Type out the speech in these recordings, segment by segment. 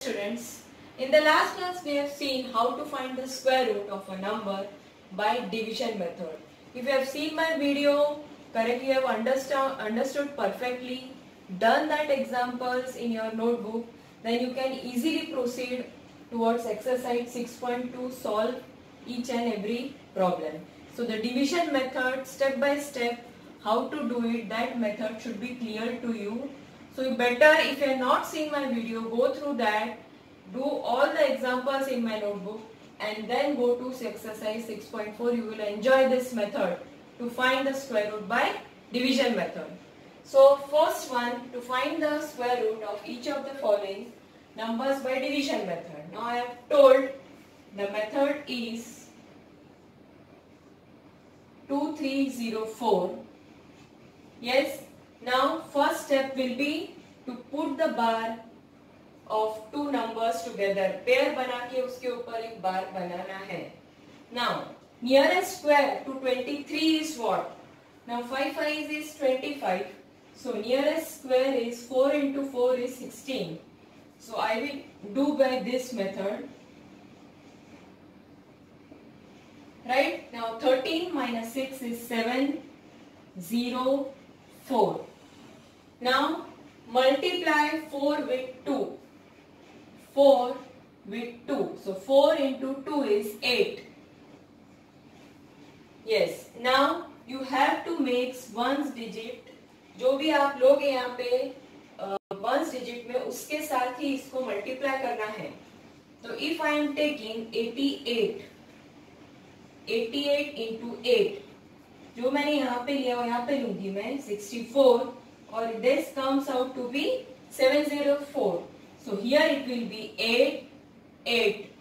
Students, in the last class we have seen how to find the square root of a number by division method. If you have seen my video correctly, you have understood perfectly, done that examples in your notebook, then you can easily proceed towards exercise 6.2, solve each and every problem. So the division method, step by step, how to do it, that method should be clear to you. So you better, if you have not seen my video, go through that, do all the examples in my notebook and then go to exercise 6.4. You will enjoy this method to find the square root by division method. So first one, to find the square root of each of the following numbers by division method. Now I have told the method is 2304. Yes. Now first step will be to put the bar of two numbers together. Pair बना के उसके ऊपर एक bar बनाना है. Now nearest square to 23 is what? Now 5 5 is 25. So nearest square is 4 into 4 is 16. So I will do by this method. Right? Now 13 minus 6 is 7, 0, 4. Now multiply 4 with 2. 4 with 2. So 4 into 2 is 8. Yes. Now you have to mix ones digit. जो भी आप लोग यहाँ पे ones digit में उसके साथ ही इसको multiply करना है. तो if I am taking 88 into 8, जो मैंने यहाँ पे लिया यहाँ पे लूंगी मैं 64 और this comes out to be 704. So here it will be 8, 8.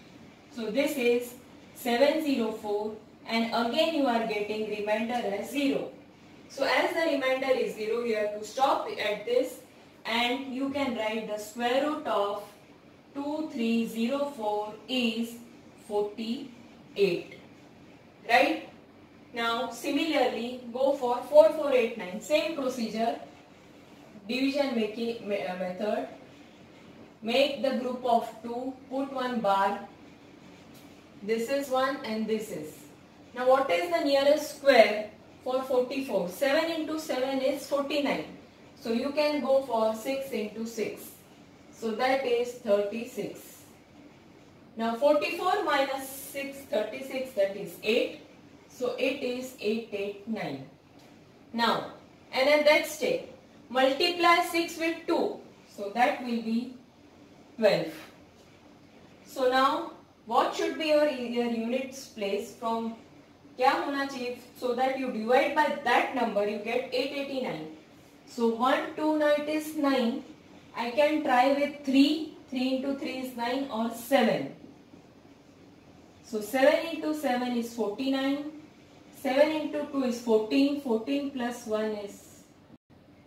So this is 704 and again you are getting remainder as 0. So as the remainder is 0, you have to stop at this and you can write the square root of 2304 is 48. Right? Now similarly go for 4489. Same procedure. Division method. Make the group of 2. Put one bar. This is 1 and this is. Now what is the nearest square for 44? 7 into 7 is 49. So you can go for 6 into 6. So that is 36. Now 44 minus 6, 36, that is 8. So it is 889. Now, and at that step, multiply 6 with 2. So that will be 12. So now, what should be your units place from क्या होना चाहिए, so that you divide by that number, you get 889. So 1, 2, 9 is 9. I can try with 3. 3 into 3 is 9 or 7. So 7 into 7 is 49. 7 into 2 is 14. 14 plus 1 is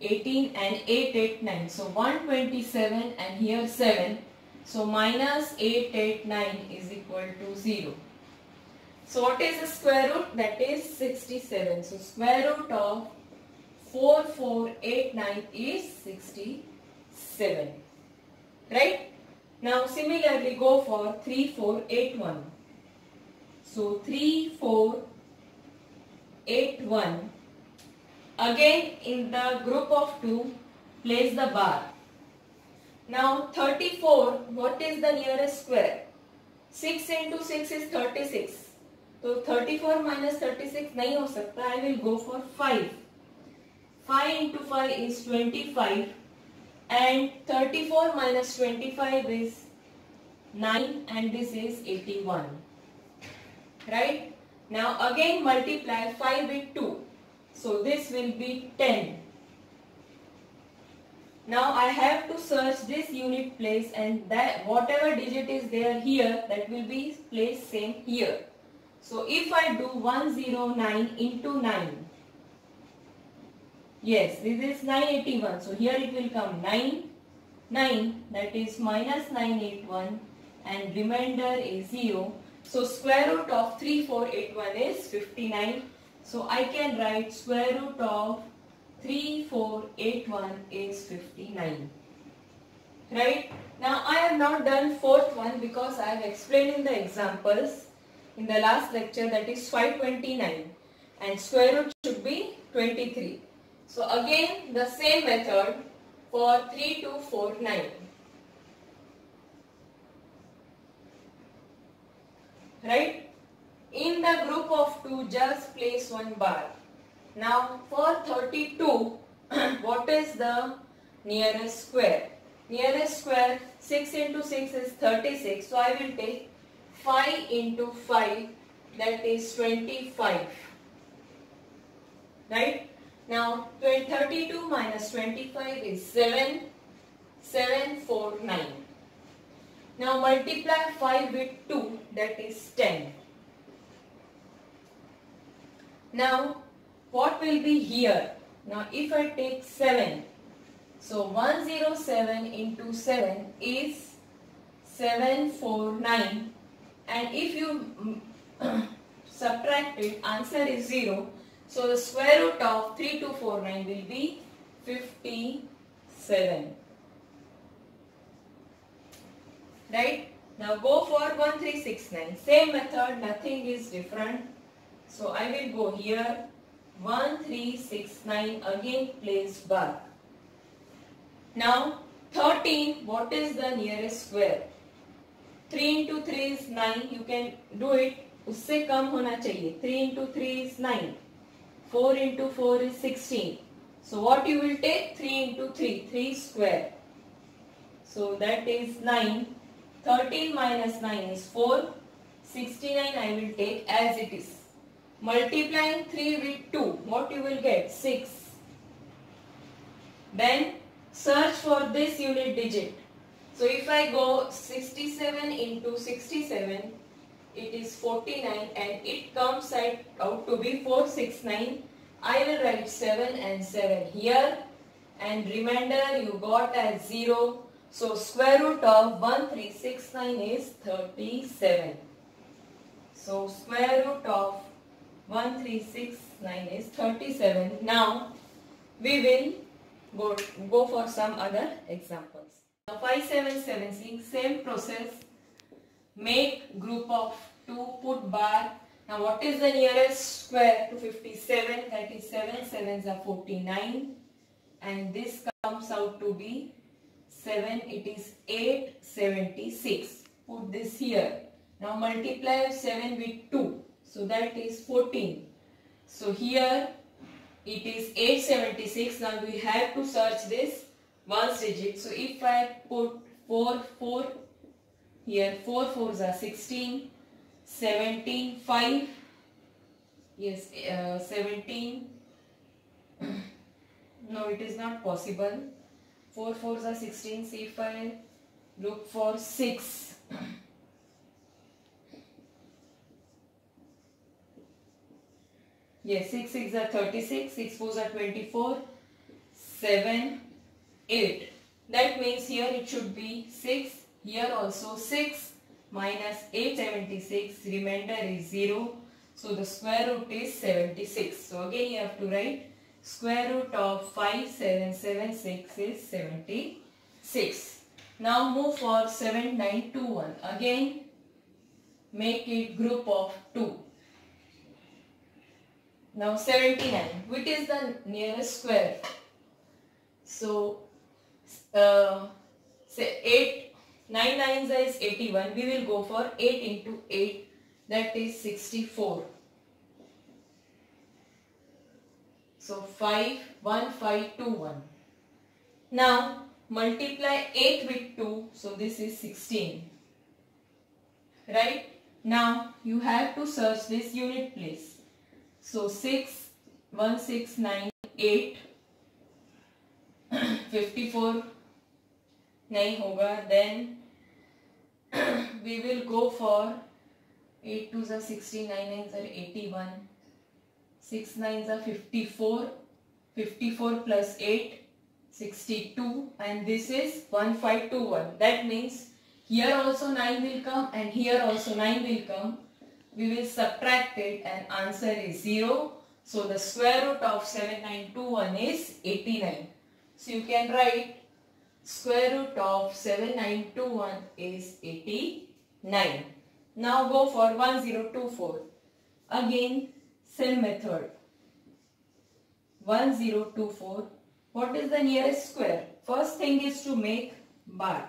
18 and 8, 8, 9. So 127 and here 7. So minus 8, 8, 9 is equal to 0. So what is the square root? That is 67. So square root of 4489 is 67. Right? Now similarly go for 3481. So 3481. Again in the group of 2 place the bar. Now 34, what is the nearest square? 6 into 6 is 36. So 34 minus 36 नहीं हो सकता. I will go for 5. 5 into 5 is 25 and 34 minus 25 is 9 and this is 81. Right? Now again multiply 5 with 2. So this will be 10. Now I have to search this unit place and that whatever digit is there here, that will be placed same here. So if I do 109 into 9, yes, this is 981. So here it will come 9, 9, that is minus 981 and remainder is 0. So square root of 3481 is 59. So I can write square root of 3481 is 59. right? Now I have not done fourth one because I have explained in the examples in the last lecture, that is 529, and square root should be 23. So again the same method for 3, 2, 4, 9. Right? In the group of 2, just place one bar. Now for 32, what is the nearest square? Nearest square, 6 into 6 is 36. So I will take 5 into 5, that is 25. Right? Now 32 minus 25 is 7. 7, 4, 9. Now multiply 5 with 2, that is 10. Now what will be here? Now if I take 7, so 107 into 7 is 749, and if you subtract it, answer is 0. So the square root of 3249 will be 57. Right? Now go for 1369. Same method, nothing is different. So I will go here, 1369, again place bar. Now 13, what is the nearest square? 3 into 3 is 9, you can do it, उससे कम होना चाहिए. 3 into 3 is 9. 4 into 4 is 16. So what you will take? 3 into 3, 3 square. So that is 9. 13 minus 9 is 4. 69 I will take as it is. Multiplying 3 with 2, what you will get? 6. Then search for this unit digit. So if I go 67 into 67, it is 49, and it comes out to be 469. I will write 7 and 7 here, and remainder you got as 0. So square root of 1369 is 37. So square root of 1369 is 37. Now we will go for some other examples. Now 5776, same process. Make group of 2, put bar. Now what is the nearest square to 57? That is 7 7s are 49, and this comes out to be 7, it is 876. Put this here. Now multiply 7 with 2. So that is 14. So here it is 876. Now we have to search this ones digit. So if I put 4, 4 here, 4 4s are 16, 17, 5. Yes, 17. No, it is not possible. 4 4s are 16. See if I look for 6. Yes, 6 6 are 36. 6 4s are 24. 7, 8. That means here it should be 6. Here also 6 minus 876. Remainder is 0. So the square root is 76. So again you have to write square root of 5776 is 76. Now move for 7921. Again make it group of 2. Now 79. Which is the nearest square? So say 8, 9 9s is 81. We will go for 8 into 8. That is 64. So 5, 1, 5, 2, 1. Now multiply 8 with 2. So this is 16. Right? Now you have to search this unit place. So 6, 1, 6, 9, 8. 54 नहीं होगा. Then we will go for 8 2s are 60, 9 9s are 81, 6 9s are 54, 54 plus 8, 62, and this is 1521. That means here also 9 will come and here also 9 will come. We will subtract it and answer is 0. So the square root of 7921 is 89. So you can write Square root of 7921 is 89. Now go for 1024. Again, same method. 1024. What is the nearest square? First thing is to make bar.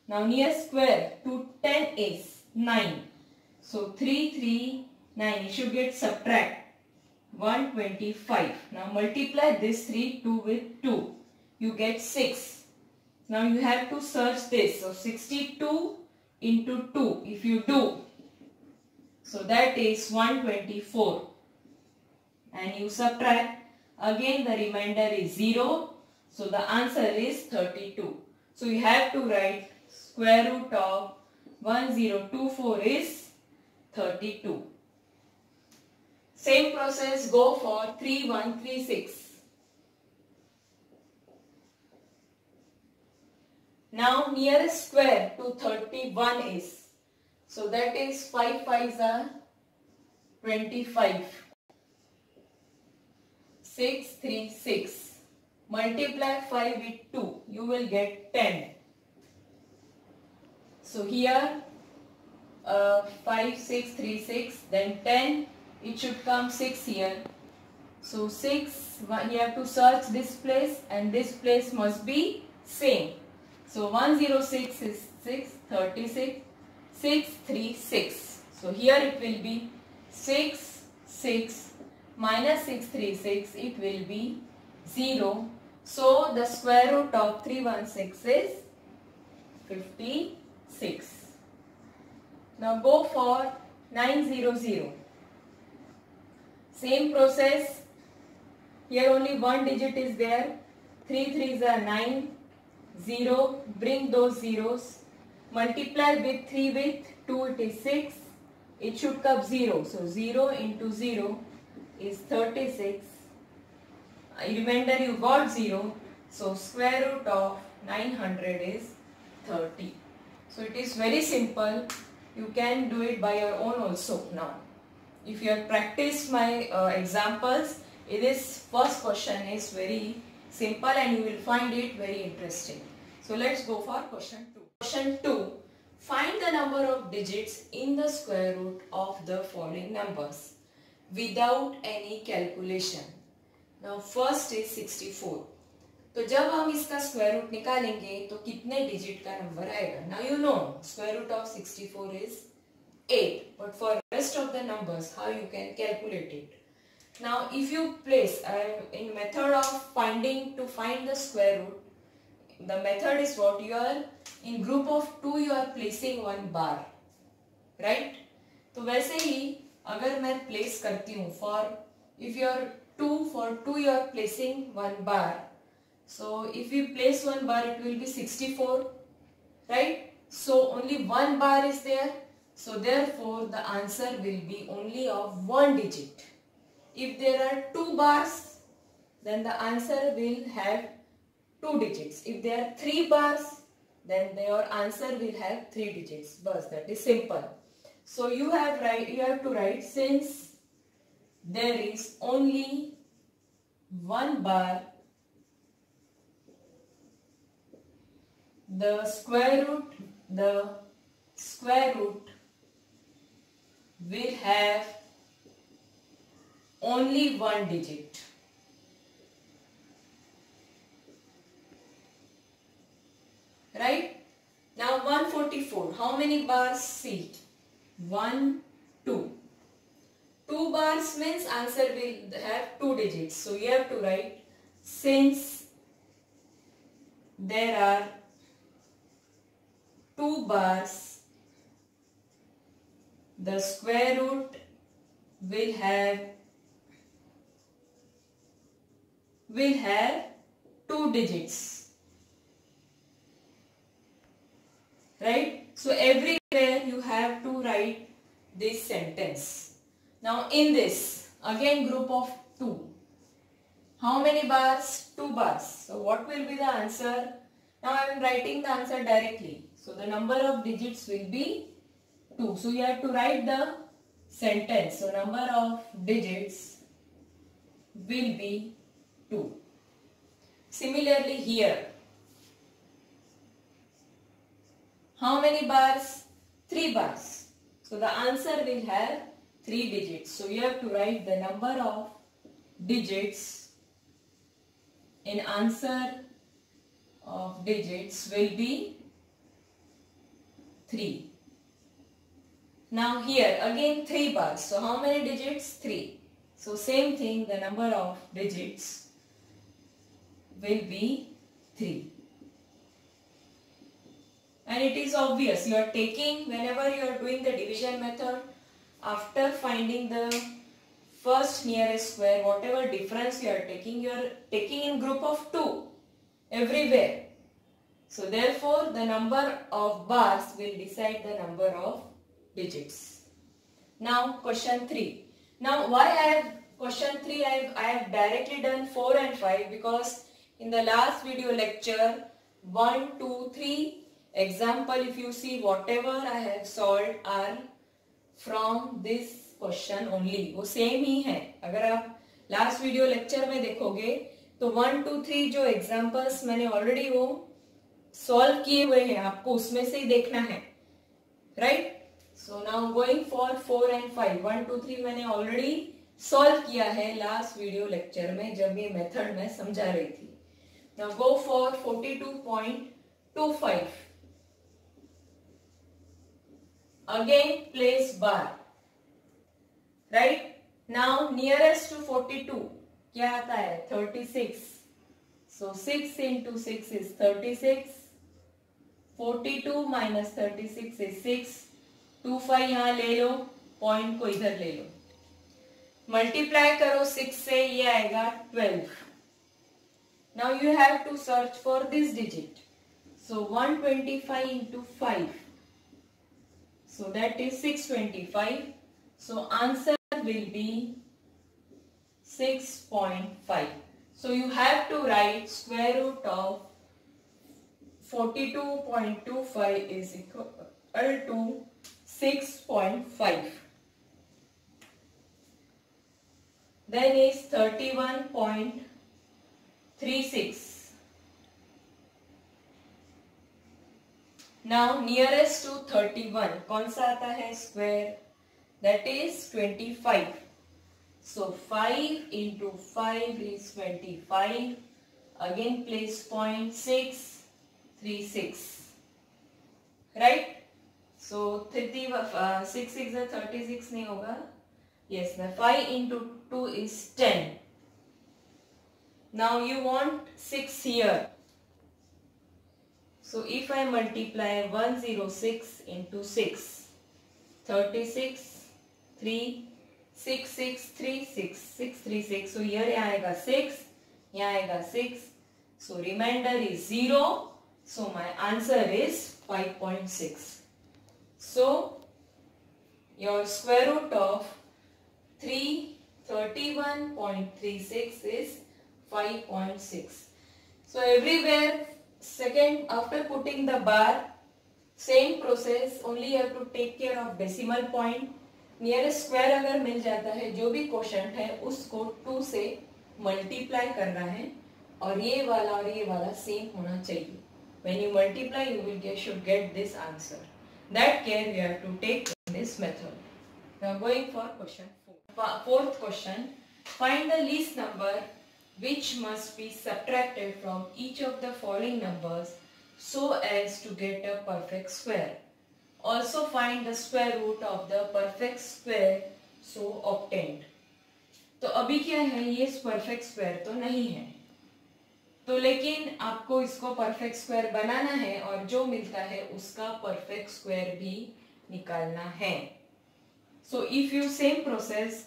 Now nearest square to 10 is 9. So 339. You should get subtract 125. Now multiply this 2 with 2. You get 6. Now you have to search this. So 62 into 2. If you do, so that is 124. And you subtract. Again the remainder is 0. So the answer is 32. So you have to write square root of 1024 is 32. Same process, go for 3136. Now nearest square to 31 is, so that is 5 5s are 25. 6 3 6. Multiply 5 with 2, you will get 10. So here 5 6 3 6, then 10, it should come 6 here. So 6, you have to search this place and this place must be same. So 106 is 6, 36, 6 3 6. So here it will be 6 6 minus 6 3 6, it will be 0. So the square root of 316 is 56. Now go for 900. Same process. Here only one digit is there. 3 3s are 9. 0. Bring those zeros. Multiply with 3 with 2, it is 6. It should come 0. So 0 into 0 is 36. Remainder you got 0. So square root of 900 is 30. So it is very simple. You can do it by your own also now. If you have practiced my examples, this first question is very simple and you will find it very interesting. So let's go for question 2. Question 2. Find the number of digits in the square root of the following numbers without any calculation. Now first is 64. तो जब हम इसका square root निकालेंगे तो कितने digit का number आएगा? Now you know square root of 64 is 8. But for rest of the numbers, how you can calculate it? Now if you place in method of to find the square root, the method is what? You are in group of 2, you are placing one bar, right? तो वैसे ही अगर मैं place करती हूँ for if you are 2 you are placing one bar. So if you place one bar, it will be 64, right? So only one bar is there. So therefore the answer will be only of one digit. If there are 2 bars, then the answer will have 2 digits. If there are 3 bars, then your answer will have 3 digits. But that is simple. So you have to write, since there is only one bar, the square root will have only one digit. Right? Now 144. How many bars? See. 1, 2. 2 bars means answer will have 2 digits. So you have to write, since there are 2 bars, the square root will have 2 digits. Right? So everywhere you have to write this sentence. Now in this, again group of 2. How many bars? 2 bars. So what will be the answer? Now I am writing the answer directly. So the number of digits will be 2. So you have to write the sentence. So number of digits will be 2. Similarly here, How many bars? 3 bars. So the answer will have 3 digits. So you have to write the number of digits in answer of digits will be 3. Now here again 3 bars. So how many digits? 3. So same thing, the number of digits will be 3. And it is obvious, you are taking, whenever you are doing the division method, after finding the first nearest square, whatever difference you are taking in group of 2 everywhere. So therefore the number of bars will decide the number of digits. Now question 3. Now why I have question 3 I have directly done 4 and 5, because in the last video lecture 1, 2, 3 example, if you see, whatever I have solved are from this question only, वो same ही है. अगर आप last video lecture में देखोगे तो 1, 2, 3 जो examples मैंने already वो सॉल्व किए हुए हैं, आपको उसमें से ही देखना है, right. So now going for 4 and 5. 1, 2, 3 मैंने ऑलरेडी सॉल्व किया है लास्ट वीडियो लेक्चर में जब ये मेथड में समझा रही थी. Now go for 42.25. Again place bar, right. Now nearest to 42 क्या आता है? 36. So 6 into 6 is 36. 42 minus 36 is 6. 25 यहाँ ले लो, पॉइंट को इधर ले लो, मल्टीप्लाई करो 6 से, ये आएगा 12. Now you have to search for this digit. So 125 into 5. So that is 625. So answer will be 6.5. So you have to write square root of 42.25 is equal to 6.5. Then is 31.36. Now nearest to 31 कौन सा आता है square? That is 25. So 5 into 5 is 25. Again place point 636. Right? So 6 6 36 नहीं होगा. Yes, the 5 into 2 is 10. Now you want 6 here. So if I multiply 106 into 6, 36, 3, 6, 6, 3, 6, 6, 3, 6. So here आएगा 6, यहाँ आएगा 6. So remainder is 0. So my answer is 5.6. So your square root of 331.36 is 5.6. So everywhere, second, after putting the bar, same process, only you have to take care of decimal point. Nearest square अगर मिल जाता है, जो भी quotient है उसको 2 से multiply करना है, और ये वाला सेम होना चाहिए. When you multiply, you should get this answer. That care you have to take in this method. Now going for question 4. Fourth question, find the least number which must be subtracted from each of the following numbers so as to get a perfect square. Also find the square root of the perfect square so obtained. तो अभी क्या है, ये perfect square तो नहीं है, तो लेकिन आपको इसको परफेक्ट स्क्वायर बनाना है और जो मिलता है उसका परफेक्ट स्क्वायर भी निकालना है. So if you same process,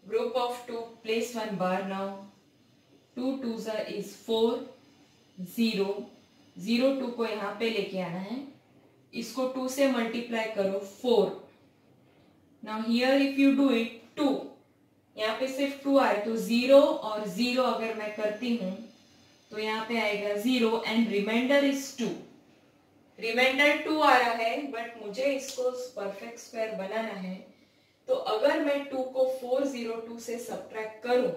group of 2, place one bar. Now 2 2s is 4, 0, 0 2 को यहाँ पे लेके आना है, इसको 2 से मल्टीप्लाई करो 4. Now here if you do it 2, यहाँ पे सिर्फ 2 आए तो 0 और 0 अगर मैं करती हूँ तो यहाँ पे आएगा 0 एंड रिमाइंडर इज 2. रिमाइंडर 2 आ रहा है, बट मुझे इसको परफेक्ट स्क्वायर बनाना है, तो अगर मैं 2 को 402 से सब्ट्रैक्ट करूं,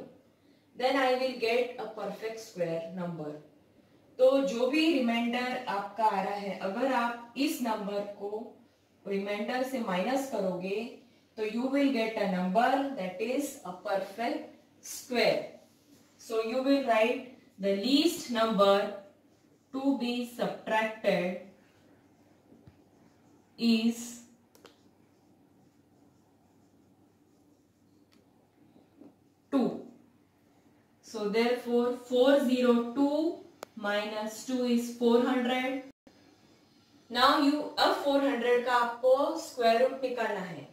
then I will get a perfect square number. तो जो भी रिमाइंडर आपका आ रहा है, अगर आप इस नंबर को रिमाइंडर से माइनस करोगे तो you will get a number that is a perfect square. So you will write the least number to be subtracted is 2. So therefore 402 minus 2 is 400. Now you अब 400 का आपको स्क्वायर रूट निकालना है.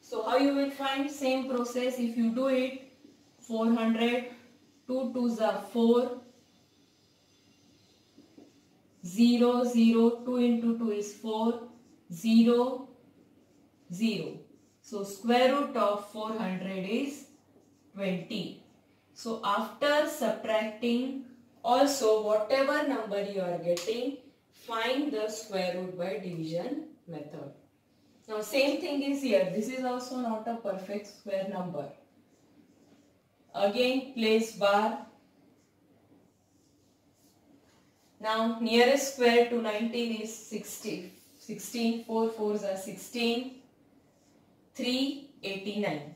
So how you will find? Same process. If you do it, 400, 2 2s are 4, 0 0, 2 into 2 is 4, 0 0. So square root of 400 is 20. So after subtracting, also whatever number you are getting, find the square root by division method. Now same thing is here. This is also not a perfect square number. Again place bar. Now nearest square to 19 is 60. 16, 4 4s are 16, 389.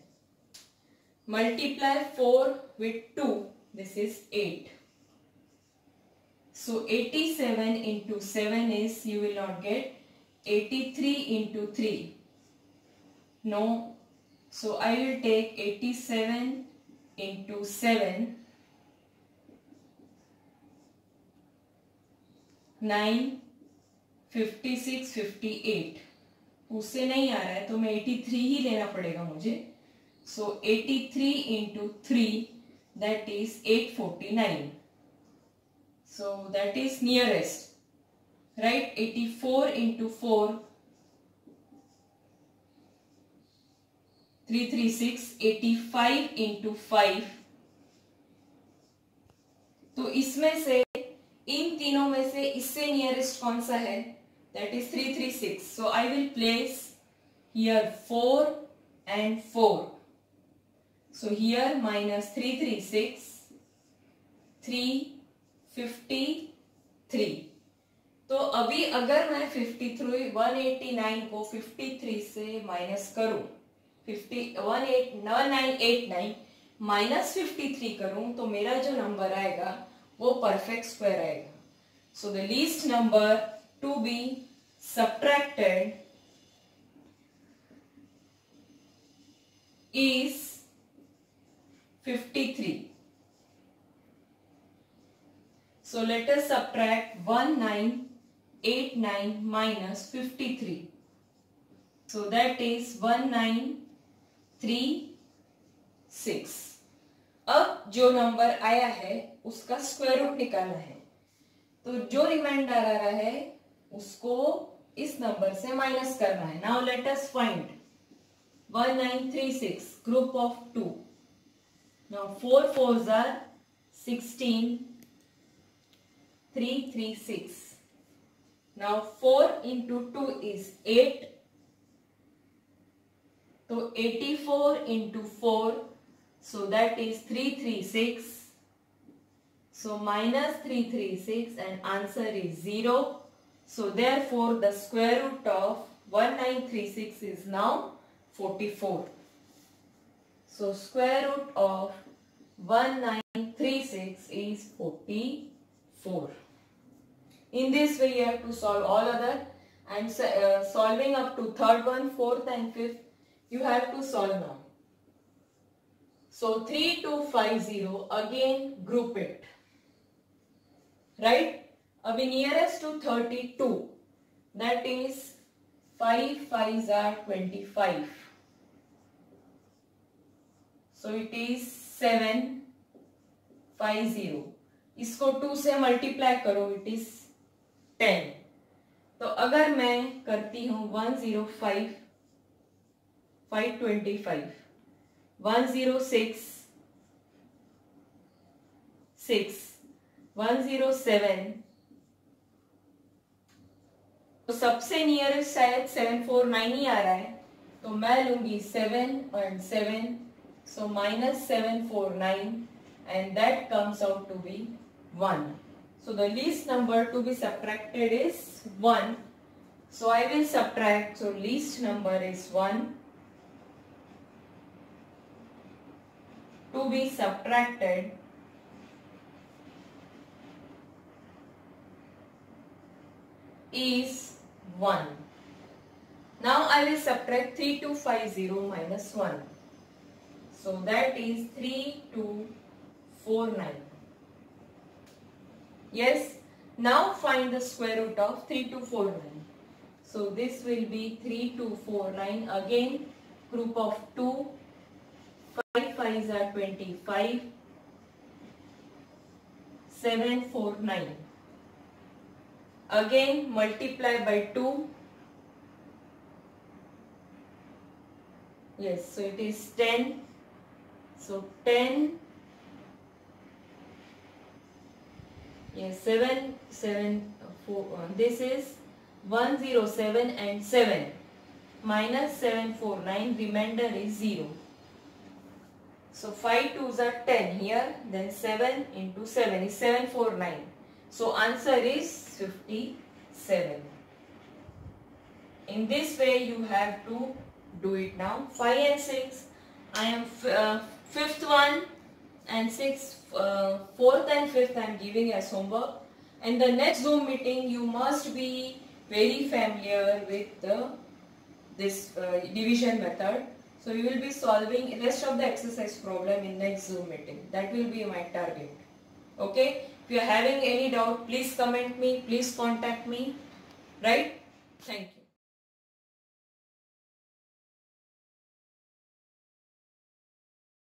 Multiply 4 with 2, this is 8. So 87 into 7 is, you will not get 83 into 3. No. So I will take 87 into 7, 9, 56, 58. उससे नहीं आ रहा है तो मैं 83 ही लेना पड़ेगा मुझे. So 83 into 3, that is 849. So that is nearest, right? 84 into 4, 336. 85 into 5. तो इसमें से, इन तीनों में से इससे नियरेस्ट कौन सा है? That is 336. So I will place here 4 and 4. So here minus 336, 353. तो अभी अगर मैं 189 को 53 से माइनस करूं, 1989 माइनस 53 करूं तो मेरा जो नंबर आएगा वो परफेक्ट स्क्वायर आएगा. So the least number to be subtracted is 53. So let us subtract 1989 minus 53. So that is 1936. अब जो नंबर आया है उसका स्क्वायर रूट निकालना है. तो जो रिमाइंडर आ रहा है उसको इस नंबर से माइनस करना है. Now let us find 1936, group of 2. Now 4 4s are 16, 336. Now 4 into 2 is 8. So 84 into 4, so that is 336. So minus 336 and answer is 0. So therefore the square root of 1936 is now 44. So square root of 1936 is 44. In this way you have to solve all other, and solving up to third one, fourth and fifth you have to solve now. So 3250 again group it, right? Abhi nearest to 32, that is 5 5s are 25. So it is 750. इसको 2 से multiply करो, it is 10. तो अगर मैं करती हूं 105, 525, 106, 6, 107. तो सबसे नियरेस्ट शायद 749 ही आ रहा है, तो मैं लूंगी 7 and 7. So minus 749 and that comes out to be 1. So the least number to be subtracted is 1. So I will subtract. So least number is 1. To be subtracted is 1. Now I will subtract 3250 minus 1. So that is 3249. Yes. Now find the square root of 3249. So this will be 3249. Again group of 2. 5 5s are 25. 749. Again multiply by 2. Yes, so it is 10. So 10. Yes, 7 7 4. This is 107 and 7 minus 749. Remainder is 0. So 5 2s are 10 here. Then 7 into 7 is 749. So answer is 57. In this way you have to do it now. 5 and 6. I am fifth one and sixth, fourth and fifth I am giving as homework. And the next Zoom meeting you must be very familiar with this division method. So you will be solving rest of the exercise problem in next Zoom meeting. That will be my target. Okay. If you are having any doubt, please comment me. Please contact me. Right. Thank you.